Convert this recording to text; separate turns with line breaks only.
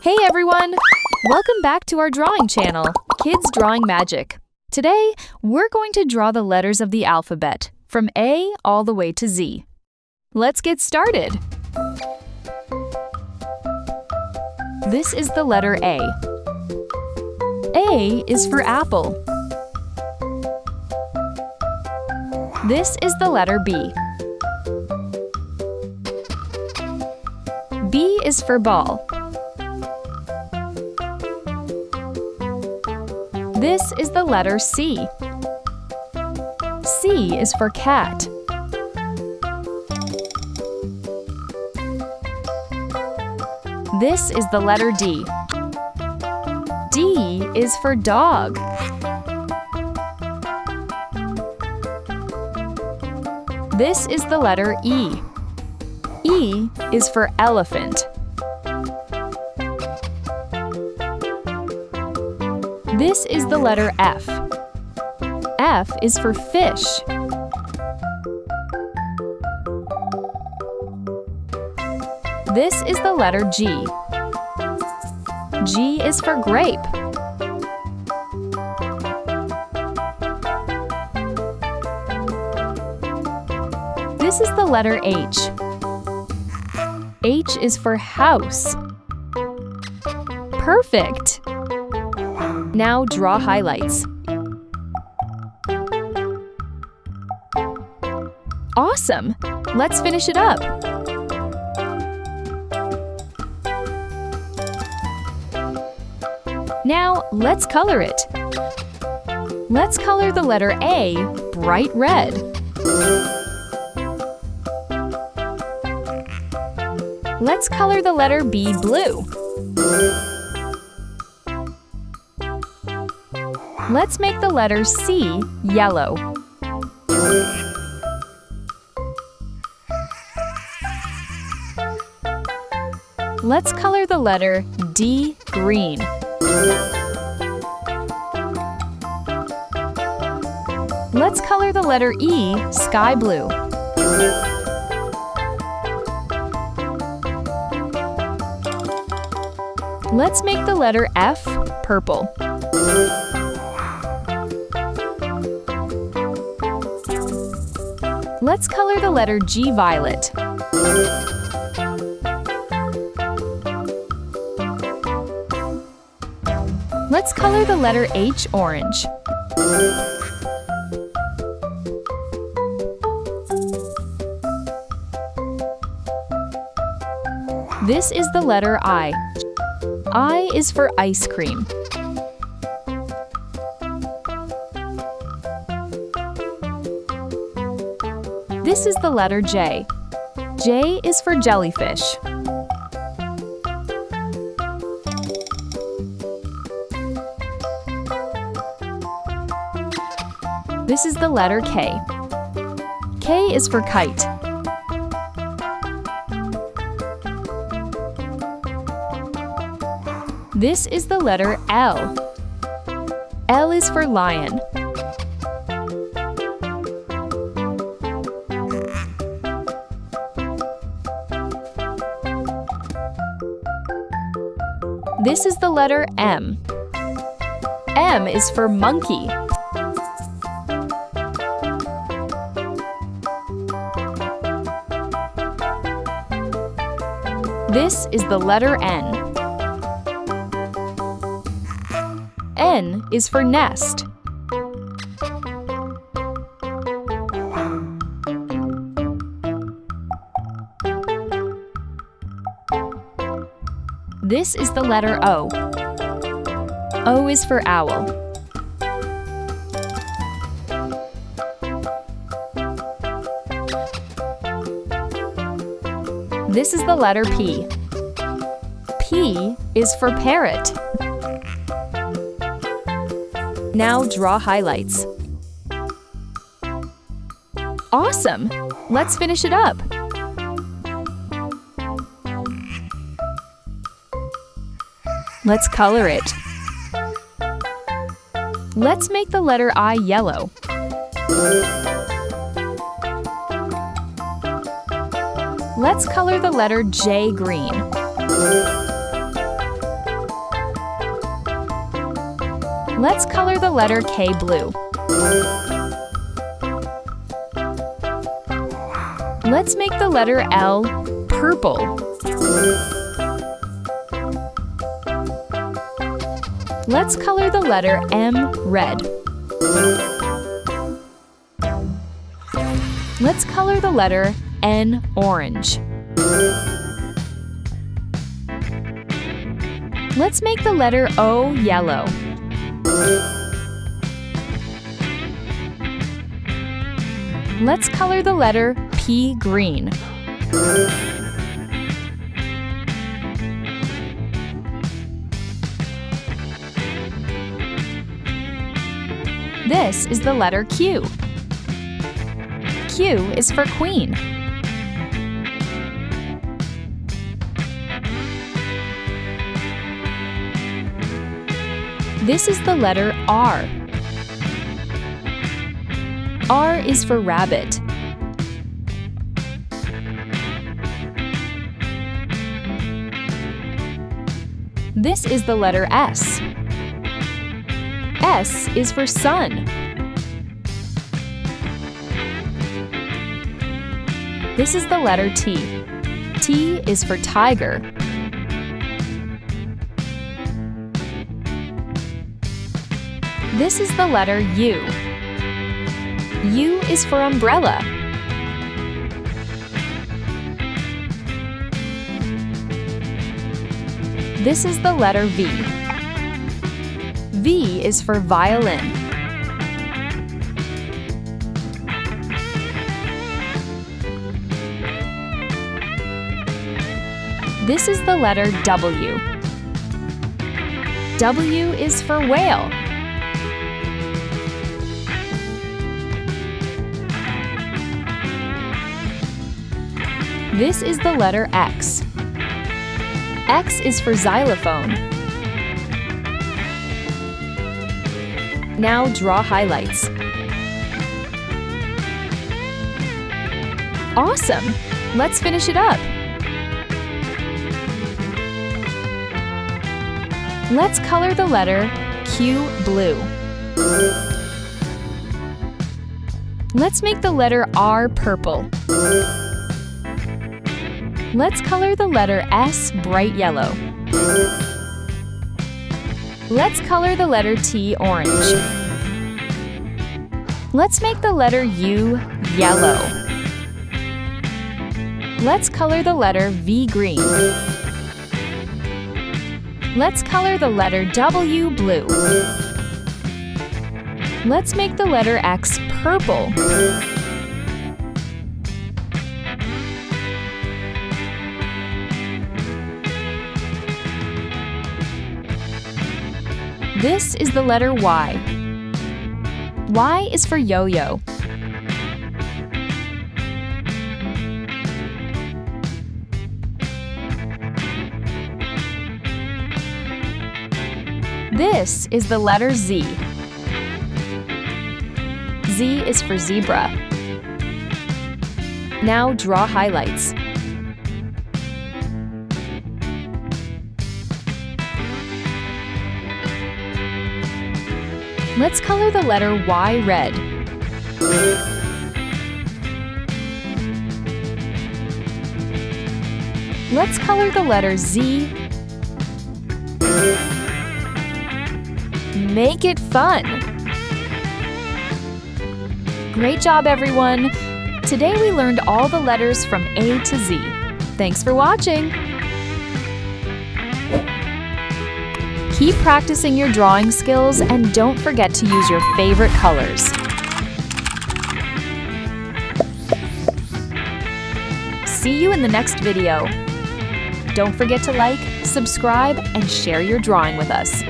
Hey everyone! Welcome back to our drawing channel, Kids Drawing Magic. Today, we're going to draw the letters of the alphabet, from A all the way to Z. Let's get started! This is the letter A. A is for apple. This is the letter B. B is for ball. This is the letter C. C is for cat. This is the letter D. D is for dog. This is the letter E. E is for elephant. This is the letter F. F is for fish. This is the letter G. G is for grape. This is the letter H. H is for house. Perfect! Now draw highlights. Awesome! Let's finish it up. Now, let's color it. Let's color the letter A bright red. Let's color the letter B blue. Let's make the letter C yellow. Let's color the letter D green. Let's color the letter E sky blue. Let's make the letter F purple. Let's color the letter G violet. Let's color the letter H orange. This is the letter I. I is for ice cream. This is the letter J. J is for jellyfish. This is the letter K. K is for kite. This is the letter L. L is for lion. This is the letter M. M is for monkey. This is the letter N. N is for nest. This is the letter O. O is for owl. This is the letter P. P is for parrot. Now draw highlights. Awesome! Let's finish it up. Let's color it. Let's make the letter I yellow. Let's color the letter J green. Let's color the letter K blue. Let's make the letter L purple. Let's color the letter M red. Let's color the letter N orange. Let's make the letter O yellow. Let's color the letter P green. This is the letter Q. Q is for queen. This is the letter R. R is for rabbit. This is the letter S. S is for sun. This is the letter T. T is for tiger. This is the letter U. U is for umbrella. This is the letter V. V is for violin. This is the letter W. W is for whale. This is the letter X. X is for xylophone. Now draw highlights. Awesome! Let's finish it up. Let's color the letter Q blue. Let's make the letter R purple. Let's color the letter S bright yellow. Let's color the letter T orange. Let's make the letter U yellow. Let's color the letter V green. Let's color the letter W blue. Let's make the letter X purple. This is the letter Y. Y is for yo-yo. This is the letter Z. Z is for zebra. Now draw highlights. Let's color the letter Y red. Let's color the letter Z. Make it fun! Great job, everyone! Today we learned all the letters from A to Z. Thanks for watching! Keep practicing your drawing skills and don't forget to use your favorite colors. See you in the next video. Don't forget to like, subscribe, and share your drawing with us.